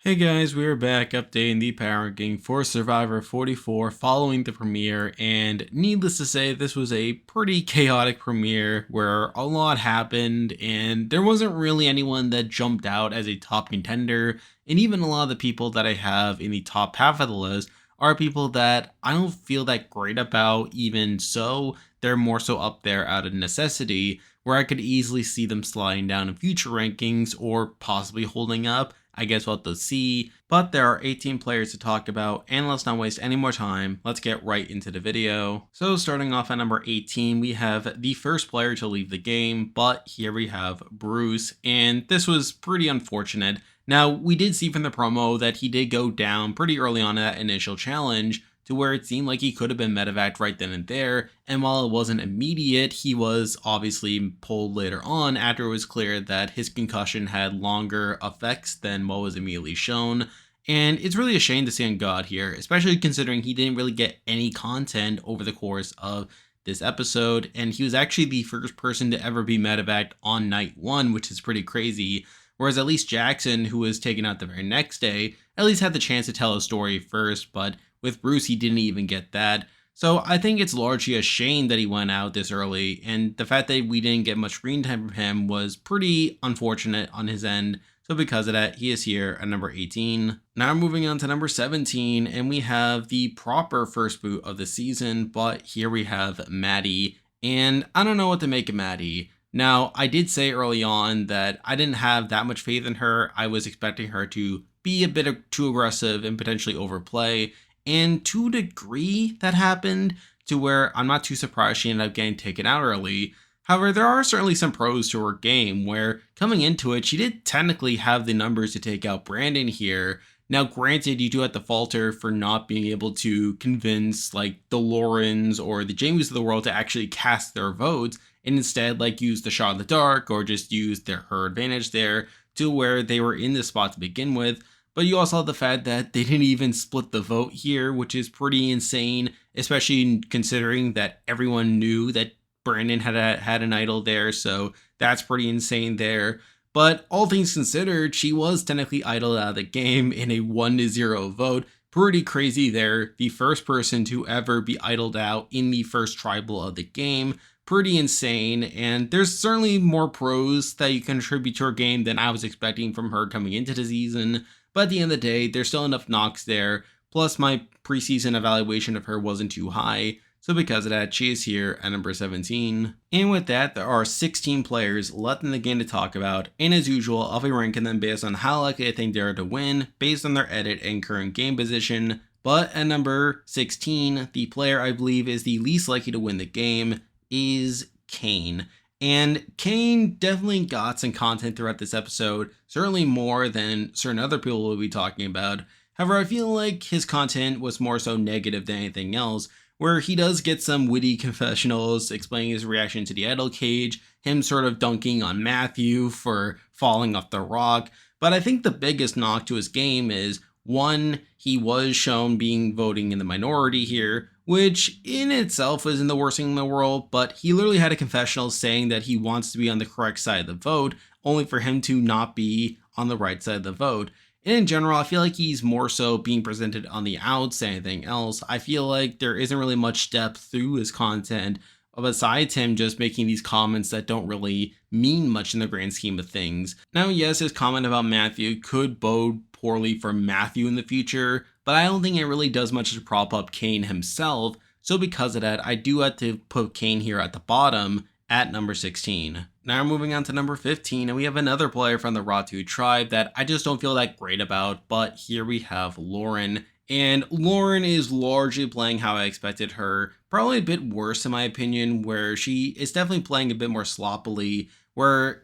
Hey guys, we are back updating the power ranking for Survivor 44 following the premiere, and needless to say, this was a pretty chaotic premiere where a lot happened and there wasn't really anyone that jumped out as a top contender, and even a lot of the people that I have in the top half of the list are people that I don't feel that great about. Even so, they're more so up there out of necessity, where I could easily see them sliding down in future rankings or possibly holding up. I guess we'll have to see, but there are 18 players to talk about, and let's not waste any more time. Let's get right into the video. So starting off at number 18, we have the first player to leave the game, but here we have Bruce, and this was pretty unfortunate. Now, we did see from the promo that he did go down pretty early on in that initial challenge, to where it seemed like he could have been medevaced right then and there, and while it wasn't immediate, he was obviously pulled later on after it was clear that his concussion had longer effects than what was immediately shown. And it's really a shame to see him go out here, especially considering he didn't really get any content over the course of this episode, and he was actually the first person to ever be medevaced on night one, which is pretty crazy. Whereas at least Jackson, who was taken out the very next day, at least had the chance to tell a story first, but with Bruce, he didn't even get that. So I think it's largely a shame that he went out this early, and the fact that we didn't get much screen time from him was pretty unfortunate on his end. So because of that, he is here at number 18. Now moving on to number 17, and we have the proper first boot of the season, but here we have Maddie, and I don't know what to make of Maddie. Now, I did say early on that I didn't have that much faith in her. I was expecting her to be a bit too aggressive and potentially overplay, and to a degree that happened, to where I'm not too surprised she ended up getting taken out early. However, there are certainly some pros to her game, where coming into it, she did technically have the numbers to take out Brandon here. Now, granted, you do have to falter for not being able to convince like the Laurens or the Jamies of the world to actually cast their votes, and instead like use the shot in the dark or just use her advantage there to where they were in this spot to begin with. But you also have the fact that they didn't even split the vote here, which is pretty insane, especially considering that everyone knew that Brandon had an idol there, so that's pretty insane there. But all things considered, she was technically idled out of the game in a 1-0 vote. Pretty crazy there. The first person to ever be idled out in the first tribal of the game. Pretty insane, and there's certainly more pros that you can attribute to her game than I was expecting from her coming into the season. But at the end of the day, there's still enough knocks there, plus my preseason evaluation of her wasn't too high, so because of that, she is here at number 17. And with that, there are 16 players left in the game to talk about, and as usual, I'll be ranking them based on how likely I think they are to win, based on their edit and current game position. But at number 16, the player I believe is the least likely to win the game is Kane. And Kane definitely got some content throughout this episode, certainly more than certain other people will be talking about. However, I feel like his content was more so negative than anything else, where he does get some witty confessionals explaining his reaction to the idol cage, him sort of dunking on Matthew for falling off the rock. But I think the biggest knock to his game is, one, he was shown being voting in the minority here, which in itself isn't the worst thing in the world, but he literally had a confessional saying that he wants to be on the correct side of the vote, only for him to not be on the right side of the vote. And in general, I feel like he's more so being presented on the outs than anything else. I feel like there isn't really much depth through his content, besides him just making these comments that don't really mean much in the grand scheme of things. Now, yes, his comment about Matthew could bode poorly for Matthew in the future, but I don't think it really does much to prop up Kane himself, so because of that, I do have to put Kane here at the bottom at number 16. Now moving on to number 15, and we have another player from the Ratu tribe that I just don't feel that great about, but here we have Lauren. And Lauren is largely playing how I expected her, probably a bit worse in my opinion, where she is definitely playing a bit more sloppily, where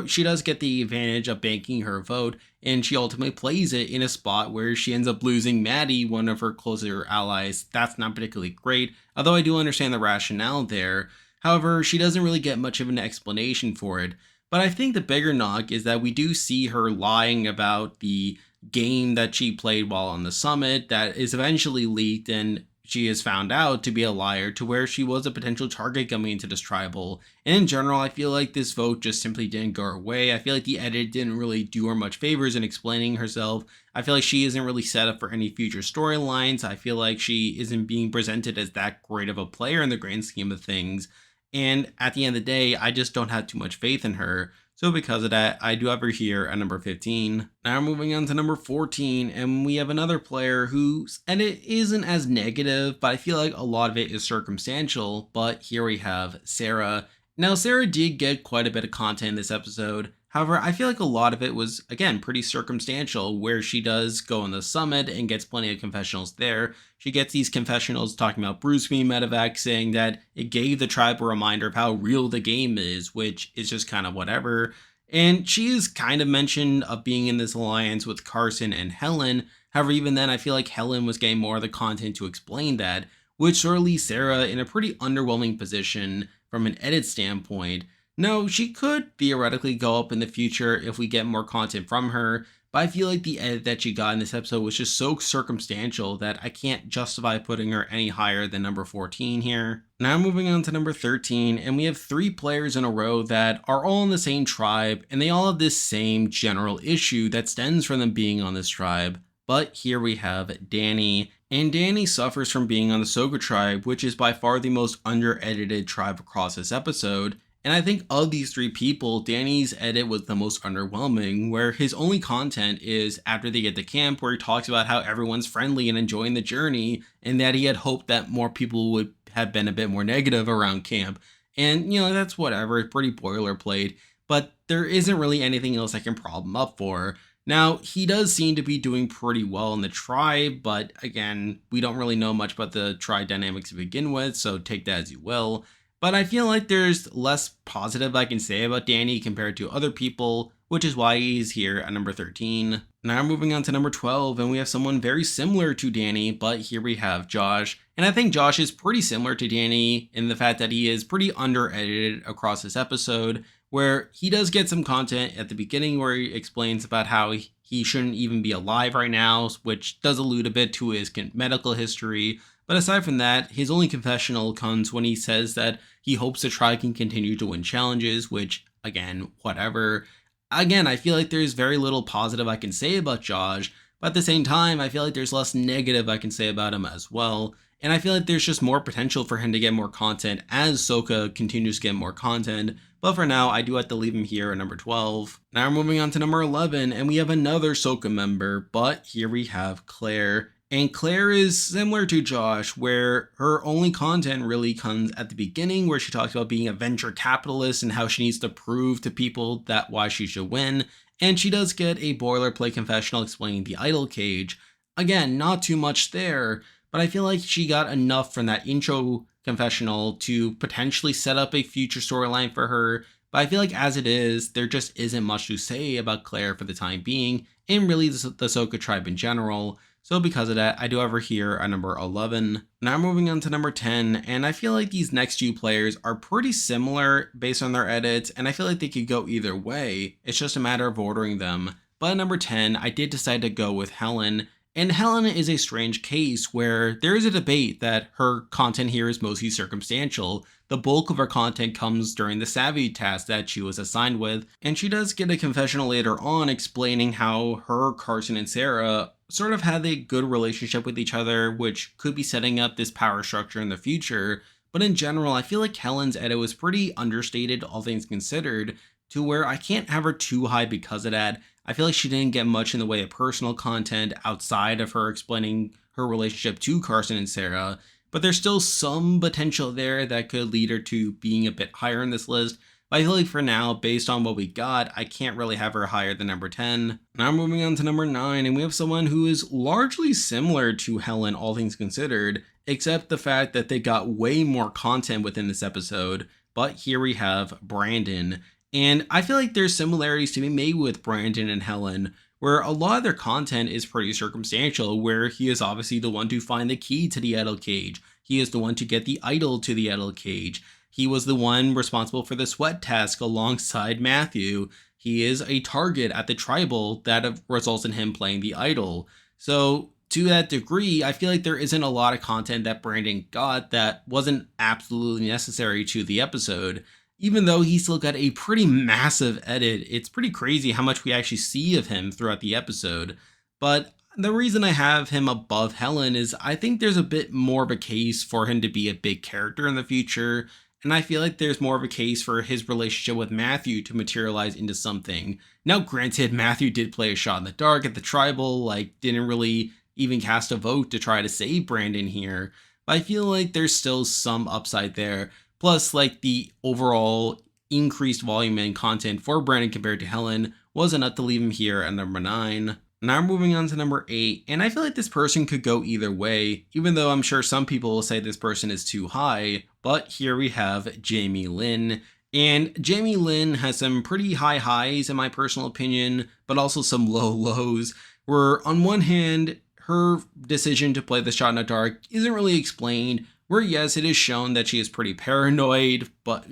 she does get the advantage of banking her vote, and she ultimately plays it in a spot where she ends up losing Maddie, one of her closer allies. That's not particularly great, although I do understand the rationale there. However, she doesn't really get much of an explanation for it. But I think the bigger knock is that we do see her lying about the game that she played while on the summit that is eventually leaked, and she is found out to be a liar, to where she was a potential target coming into this tribal. And in general, I feel like this vote just simply didn't go her way. I feel like the edit didn't really do her much favors in explaining herself. I feel like she isn't really set up for any future storylines. I feel like she isn't being presented as that great of a player in the grand scheme of things. And at the end of the day, I just don't have too much faith in her. So because of that, I do have her here at number 15. Now moving on to number 14, and we have another player whose edit isn't as negative, but I feel like a lot of it is circumstantial. But here we have Sarah. Now Sarah did get quite a bit of content in this episode. However, I feel like a lot of it was, again, pretty circumstantial, where she does go on the summit and gets plenty of confessionals there. She gets these confessionals talking about Bruce being medevac, saying that it gave the tribe a reminder of how real the game is, which is just kind of whatever. And she is kind of mentioned of being in this alliance with Carson and Helen. However, even then, I feel like Helen was getting more of the content to explain that, which sort of leaves Sarah in a pretty underwhelming position from an edit standpoint. No, she could theoretically go up in the future if we get more content from her, but I feel like the edit that she got in this episode was just so circumstantial that I can't justify putting her any higher than number 14 here. Now moving on to number 13, and we have 3 players in a row that are all in the same tribe, and they all have this same general issue that stems from them being on this tribe. But here we have Danny, and Danny suffers from being on the Soca tribe, which is by far the most under-edited tribe across this episode. And I think of these 3 people, Danny's edit was the most underwhelming, where his only content is after they get to camp, where he talks about how everyone's friendly and enjoying the journey, and that he had hoped that more people would have been a bit more negative around camp. And, that's whatever, it's pretty boilerplate, but there isn't really anything else I can prop him up for. Now, he does seem to be doing pretty well in the tribe, but again, we don't really know much about the tribe dynamics to begin with, so take that as you will. But I feel like there's less positive I can say about Danny compared to other people, which is why he's here at number 13. Now moving on to number 12, and we have someone very similar to Danny, but here we have Josh. And I think Josh is pretty similar to Danny in the fact that he is pretty under-edited across this episode, where he does get some content at the beginning where he explains about how he shouldn't even be alive right now, which does allude a bit to his medical history. But aside from that, his only confessional comes when he says that he hopes the tribe can continue to win challenges, which, again, whatever. Again, I feel like there's very little positive I can say about Josh, but at the same time, I feel like there's less negative I can say about him as well. And I feel like there's just more potential for him to get more content as Soca continues to get more content. But for now, I do have to leave him here at number 12. Now we're moving on to number 11, and we have another Soca member, but here we have Claire. And Claire is similar to Josh, where her only content really comes at the beginning, where she talks about being a venture capitalist and how she needs to prove to people that why she should win. And she does get a boilerplate confessional explaining the idol cage. Again, not too much there, but I feel like she got enough from that intro confessional to potentially set up a future storyline for her. But I feel like as it is, there just isn't much to say about Claire for the time being, and really the Soca tribe in general. So because of that, I do have her here at number 11. Now moving on to number 10, and I feel like these next 2 players are pretty similar based on their edits, and I feel like they could go either way. It's just a matter of ordering them. But at number 10, I did decide to go with Helen. And Helen is a strange case where there is a debate that her content here is mostly circumstantial. The bulk of her content comes during the Savvy task that she was assigned with, and she does get a confessional later on explaining how her, Carson, and Sarah sort of had a good relationship with each other, which could be setting up this power structure in the future. But in general, I feel like Helen's edit was pretty understated, all things considered, to where I can't have her too high because of that. I feel like she didn't get much in the way of personal content outside of her explaining her relationship to Carson and Sarah, but there's still some potential there that could lead her to being a bit higher in this list. But I feel like for now, based on what we got, I can't really have her higher than number 10. Now moving on to number 9, and we have someone who is largely similar to Helen, all things considered, except the fact that they got way more content within this episode. But here we have Brandon. And I feel like there's similarities to be made with Brandon and Helen, where a lot of their content is pretty circumstantial, where he is obviously the one to find the key to the idol cage. He is the one to get the idol to the idol cage. He was the one responsible for the sweat task alongside Matthew. He is a target at the tribal that results in him playing the idol. So to that degree, I feel like there isn't a lot of content that Brandon got that wasn't absolutely necessary to the episode. Even though he still got a pretty massive edit, it's pretty crazy how much we actually see of him throughout the episode. But the reason I have him above Helen is I think there's a bit more of a case for him to be a big character in the future. And I feel like there's more of a case for his relationship with Matthew to materialize into something. Now, granted, Matthew did play a shot in the dark at the tribal, didn't really even cast a vote to try to save Brandon here. But I feel like there's still some upside there. Plus, the overall increased volume and content for Brandon compared to Helen was enough to leave him here at number 9. Now moving on to number 8, and I feel like this person could go either way, even though I'm sure some people will say this person is too high, but here we have Jaime Lynn. And Jaime Lynn has some pretty high highs in my personal opinion, but also some low lows, where on one hand, her decision to play the shot in the dark isn't really explained, where yes, it is shown that she is pretty paranoid, but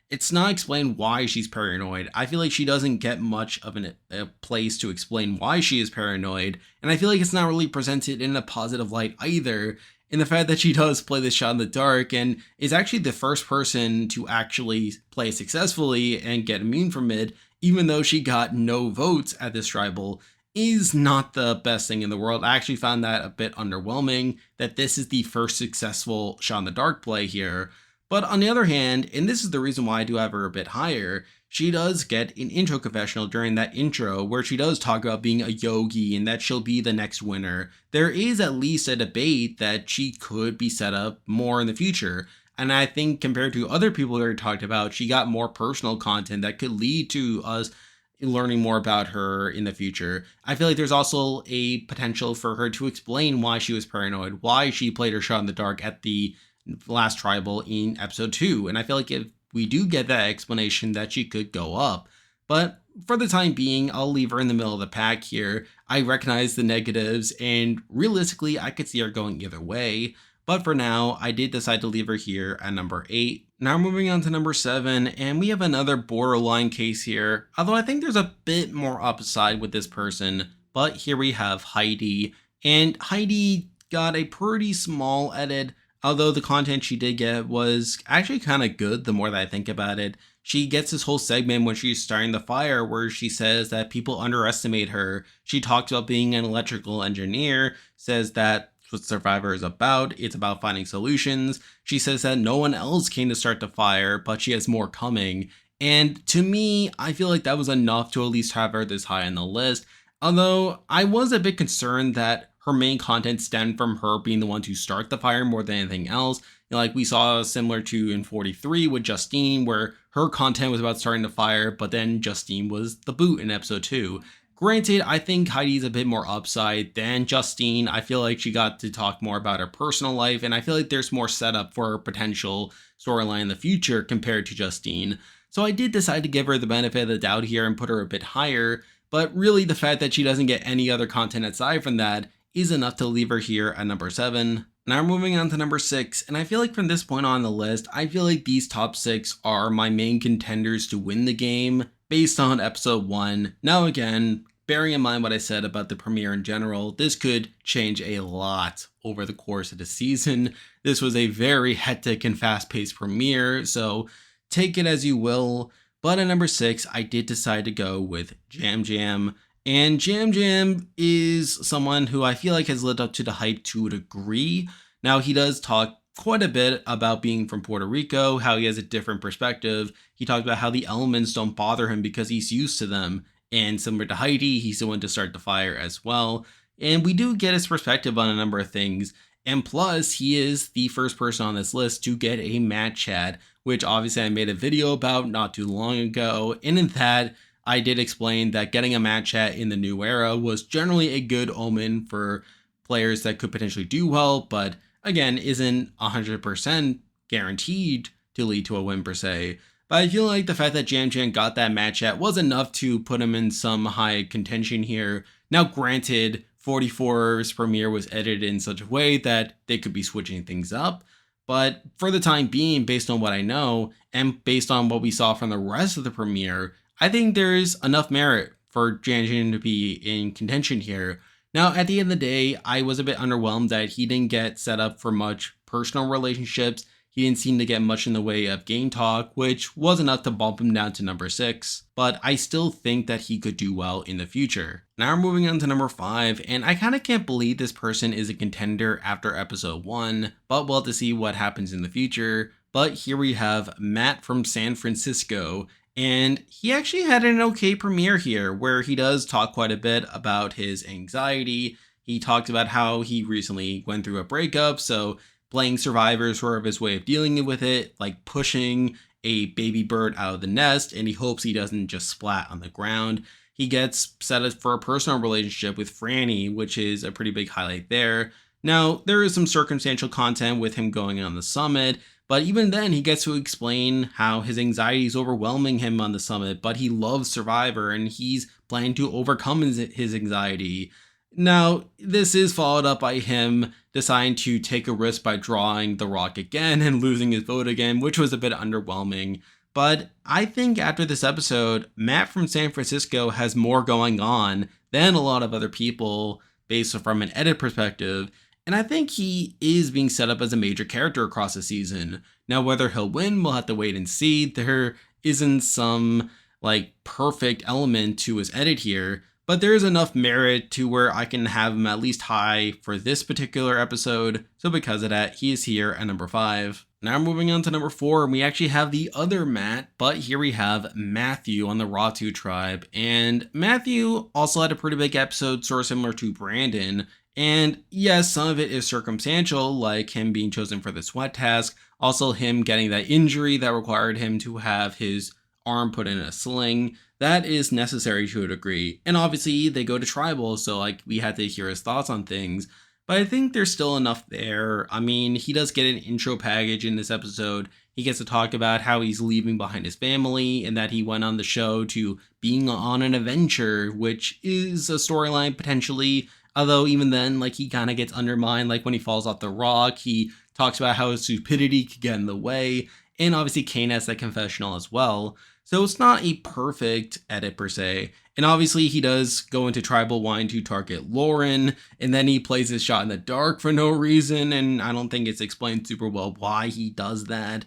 it's not explained why she's paranoid. I feel like she doesn't get much of a place to explain why she is paranoid, and I feel like it's not really presented in a positive light either, in the fact that she does play this shot in the dark and is actually the first person to actually play successfully and get immune from it, even though she got no votes at this tribal, is not the best thing in the world. I actually found that a bit underwhelming, that this is the first successful shot in the dark play here. But on the other hand, and this is the reason why I do have her a bit higher, she does get an intro confessional during that intro where she does talk about being a yogi and that she'll be the next winner. There is at least a debate that she could be set up more in the future. And I think compared to other people that we talked about, she got more personal content that could lead to us learning more about her in the future. I feel like there's also a potential for her to explain why she was paranoid, why she played her shot in the dark at the last tribal in episode 2, and I feel like if we do get that explanation, that she could go up. But for the time being, I'll leave her in the middle of the pack here. I recognize the negatives, and realistically, I could see her going either way. But for now, I did decide to leave her here at number 8. Now moving on to number 7, and we have another borderline case here, although I think there's a bit more upside with this person. But here we have Heidi, and Heidi got a pretty small edit, although the content she did get was actually kind of good the more that I think about it. She gets this whole segment when she's starting the fire where she says that people underestimate her. She talks about being an electrical engineer, says that what Survivor is about. It's about finding solutions. She says that no one else came to start the fire, but she has more coming. And to me, I feel like that was enough to at least have her this high on the list. Although I was a bit concerned that her main content stemmed from her being the one to start the fire more than anything else. Like we saw similar to in 43 with Justine, where her content was about starting the fire, but then Justine was the boot in episode 2. Granted, I think Heidi's a bit more upside than Justine. I feel like she got to talk more about her personal life, and I feel like there's more setup for her potential storyline in the future compared to Justine. So I did decide to give her the benefit of the doubt here and put her a bit higher, but really the fact that she doesn't get any other content aside from that is enough to leave her here at number 7. Now we're moving on to number 6, and I feel like from this point on the list, I feel like these top 6 are my main contenders to win the game based on episode 1. Now again, bearing in mind what I said about the premiere in general, this could change a lot over the course of the season. This was a very hectic and fast-paced premiere, so take it as you will. But at number 6, I did decide to go with Jam Jam. And Jam Jam is someone who I feel like has lived up to the hype to a degree. Now, he does talk quite a bit about being from Puerto Rico, how he has a different perspective. He talks about how the elements don't bother him because he's used to them. And similar to Heidi, he's the one to start the fire as well. And we do get his perspective on a number of things. And plus, he is the first person on this list to get a Matt chat, which obviously I made a video about not too long ago. And in that, I did explain that getting a Matt chat in the new era was generally a good omen for players that could potentially do well, but again, isn't 100% guaranteed to lead to a win per se. But I feel like the fact that Jam Jam got that Matt chat was enough to put him in some high contention here. Now granted, 44's premiere was edited in such a way that they could be switching things up, but for the time being, based on what I know, and based on what we saw from the rest of the premiere, I think there's enough merit for Jam Jam to be in contention here. Now, at the end of the day, I was a bit underwhelmed that he didn't get set up for much personal relationships. He didn't seem to get much in the way of game talk, which was enough to bump him down to number 6, but I still think that he could do well in the future. Now we're moving on to number 5, and I kind of can't believe this person is a contender after episode 1, but we'll have to see what happens in the future. But here we have Matt from San Francisco, and he actually had an okay premiere here where he does talk quite a bit about his anxiety. He talked about how he recently went through a breakup, so playing Survivor is sort of his way of dealing with it, like pushing a baby bird out of the nest, and he hopes he doesn't just splat on the ground. He gets set up for a personal relationship with Franny, which is a pretty big highlight there. Now, there is some circumstantial content with him going on the summit, but even then, he gets to explain how his anxiety is overwhelming him on the summit, but he loves Survivor and he's planning to overcome his anxiety. Now, this is followed up by him deciding to take a risk by drawing the rock again and losing his vote again, which was a bit underwhelming. But I think after this episode, Matt from San Francisco has more going on than a lot of other people based from an edit perspective. And I think he is being set up as a major character across the season. Now, whether he'll win, we'll have to wait and see. There isn't some perfect element to his edit here, but there is enough merit to where I can have him at least high for this particular episode. So because of that, he is here at number 5. Now moving on to number 4, and we actually have the other Matt, but here we have Matthew on the Ratu tribe. And Matthew also had a pretty big episode, sort of similar to Brandon. And yes, some of it is circumstantial, like him being chosen for the sweat task, also him getting that injury that required him to have his arm put in a sling. That is necessary to a degree. And obviously they go to tribal, so we had to hear his thoughts on things. But I think there's still enough there. I mean, he does get an intro package in this episode. He gets to talk about how he's leaving behind his family and that he went on the show to being on an adventure, which is a storyline potentially. Although even then, he kind of gets undermined. When he falls off the rock, he talks about how his stupidity could get in the way. And obviously Kane has that confessional as well. So it's not a perfect edit per se. And obviously he does go into tribal wine to target Lauren, and then he plays his shot in the dark for no reason, and I don't think it's explained super well why he does that.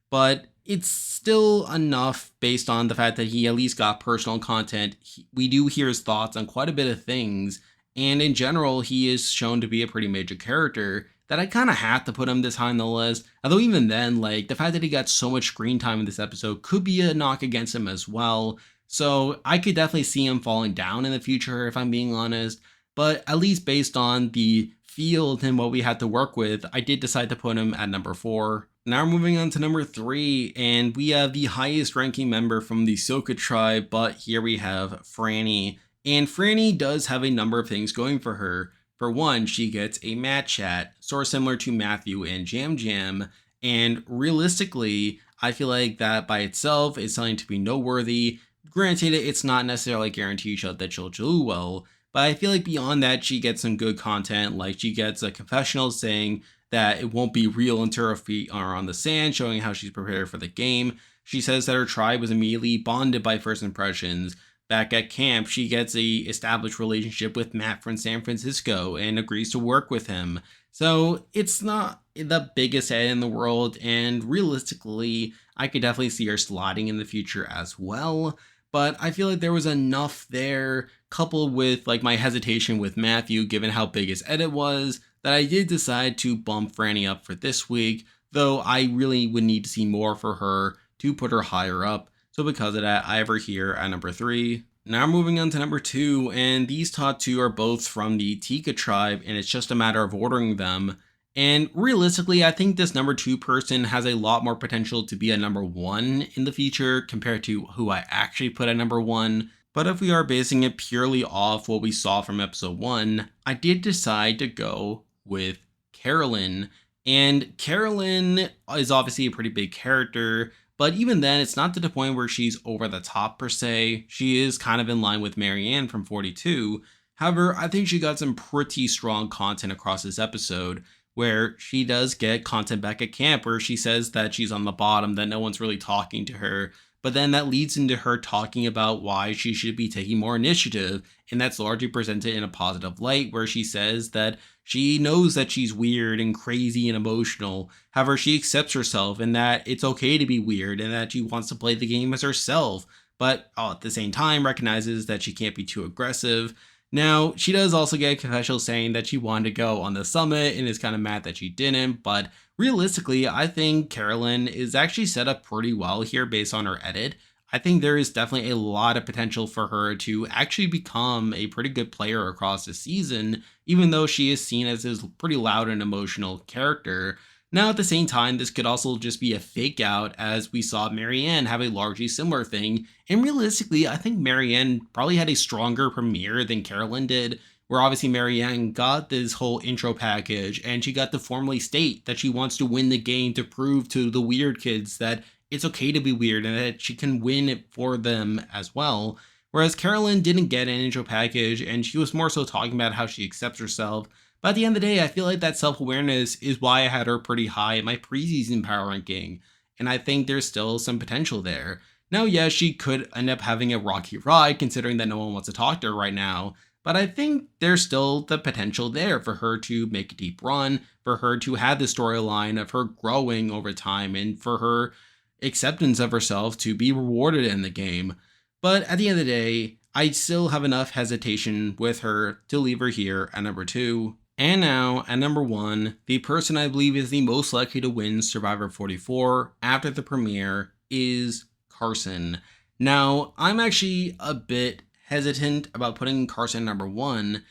But it's still enough based on the fact that he at least got personal content. We do hear his thoughts on quite a bit of things, and in general, he is shown to be a pretty major character that I kind of had to put him this high on the list. Although even then, the fact that he got so much screen time in this episode could be a knock against him as well. So I could definitely see him falling down in the future if I'm being honest. But at least based on the field and what we had to work with, I did decide to put him at number 4. Now we're moving on to number 3, and we have the highest ranking member from the Soca tribe, but here we have Franny. And Franny does have a number of things going for her. For one, she gets a Matt chat, sort of similar to Matthew and Jam Jam, and realistically, I feel like that by itself is something to be noteworthy. Granted, it's not necessarily guaranteed that she'll do well, but I feel like beyond that, she gets some good content, she gets a confessional saying that it won't be real until her feet are on the sand, showing how she's prepared for the game. She says that her tribe was immediately bonded by first impressions. Back at camp, she gets a established relationship with Matt from San Francisco and agrees to work with him. So it's not the biggest head in the world, and realistically, I could definitely see her sliding in the future as well. But I feel like there was enough there, coupled with my hesitation with Matthew, given how big his edit was, that I did decide to bump Franny up for this week, though I really would need to see more for her to put her higher up. So because of that, I have her here at number 3. Now moving on to number 2, and these top 2 are both from the Tika tribe, and it's just a matter of ordering them. And realistically, I think this number 2 person has a lot more potential to be a number 1 in the future compared to who I actually put at number 1. But if we are basing it purely off what we saw from episode 1, I did decide to go with Carolyn. And Carolyn is obviously a pretty big character, but even then, it's not to the point where she's over the top per se. She is kind of in line with Marianne from 42. However, I think she got some pretty strong content across this episode, where she does get content back at camp where she says that she's on the bottom, that no one's really talking to her. but then that leads into her talking about why she should be taking more initiative, and that's largely presented in a positive light, where she says that she knows that she's weird and crazy and emotional. However, she accepts herself and that it's okay to be weird and that she wants to play the game as herself, but at the same time recognizes that she can't be too aggressive. Now, she does also get a confessional saying that she wanted to go on the summit and is kind of mad that she didn't, but realistically, I think Carolyn is actually set up pretty well here based on her edit. I think there is definitely a lot of potential for her to actually become a pretty good player across the season, even though she is seen as this pretty loud and emotional character. Now, at the same time, this could also just be a fake out, as we saw Marianne have a largely similar thing. And realistically, I think Marianne probably had a stronger premiere than Carolyn did, where obviously Marianne got this whole intro package and she got to formally state that she wants to win the game to prove to the weird kids that it's okay to be weird and that she can win it for them as well. Whereas Carolyn didn't get an intro package and she was more so talking about how she accepts herself. But at the end of the day, I feel like that self-awareness is why I had her pretty high in my preseason power ranking, and I think there's still some potential there. Now, yes, she could end up having a rocky ride considering that no one wants to talk to her right now, but I think there's still the potential there for her to make a deep run, for her to have the storyline of her growing over time, and for her acceptance of herself to be rewarded in the game. But at the end of the day, I still have enough hesitation with her to leave her here at number 2. And now, at number 1, the person I believe is the most likely to win Survivor 44 after the premiere is Carson. Now, I'm actually a bit hesitant about putting Carson number 1,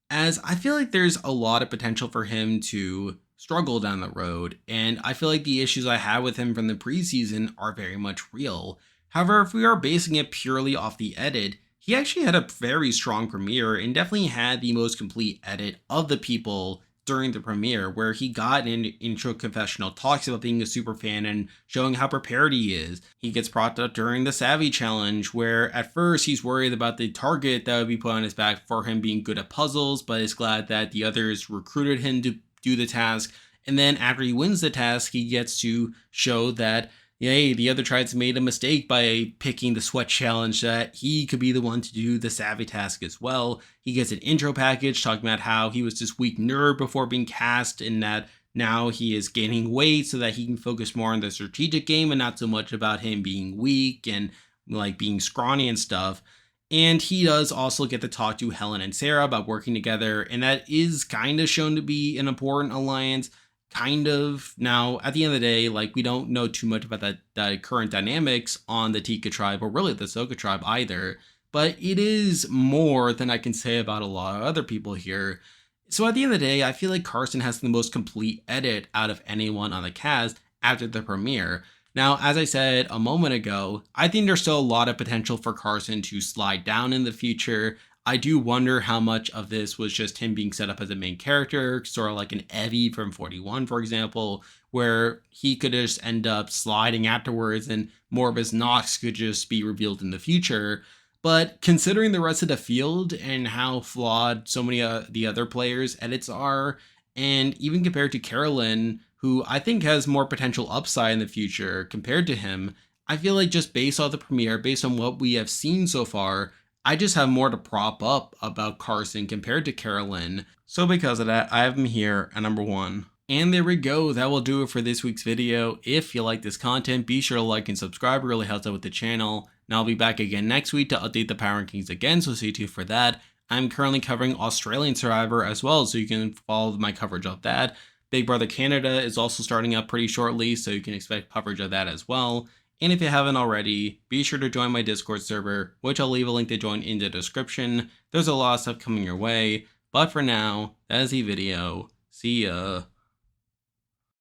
as I feel like there's a lot of potential for him to struggle down the road, and I feel like the issues I had with him from the preseason are very much real. However, if we are basing it purely off the edit, he actually had a very strong premiere and definitely had the most complete edit of the people during the premiere, where he got an intro confessional, talks about being a super fan and showing how prepared he is. He gets brought up during the Savvy Challenge, where at first he's worried about the target that would be put on his back for him being good at puzzles, but is glad that the others recruited him to do the task. And then after he wins the task, he gets to show that yay, the other tribes made a mistake by picking the sweat challenge, that he could be the one to do the savvy task as well. He gets an intro package talking about how he was this weak nerd before being cast, and that now he is gaining weight so that he can focus more on the strategic game and not so much about him being weak and like being scrawny and stuff. And he does also get to talk to Helen and Sarah about working together, and that is kind of shown to be an important alliance. Kind of. Now, at the end of the day, like, we don't know too much about the current dynamics on the Tika tribe or really the Soca tribe either, but it is more than I can say about a lot of other people here. So at the end of the day, I feel like Carson has the most complete edit out of anyone on the cast after the premiere. Now, as I said a moment ago, I think there's still a lot of potential for Carson to slide down in the future. I do wonder how much of this was just him being set up as a main character, sort of like an Evie from 41, for example, where he could just end up sliding afterwards and more of his knocks could just be revealed in the future. But considering the rest of the field and how flawed so many of the other players' edits are, and even compared to Carolyn, who I think has more potential upside in the future compared to him, I feel like just based on the premiere, based on what we have seen so far, I just have more to prop up about Carson compared to Carolyn. So because of that, I have him here at number 1. And there we go. That will do it for this week's video. If you like this content, be sure to like and subscribe. It really helps out with the channel. And I'll be back again next week to update the power rankings again, so stay tuned for that. I'm currently covering Australian Survivor as well, so you can follow my coverage of that. Big Brother Canada is also starting up pretty shortly, so you can expect coverage of that as well. And if you haven't already, be sure to join my Discord server, which I'll leave a link to join in the description. There's a lot of stuff coming your way, but for now, that is the video. See ya.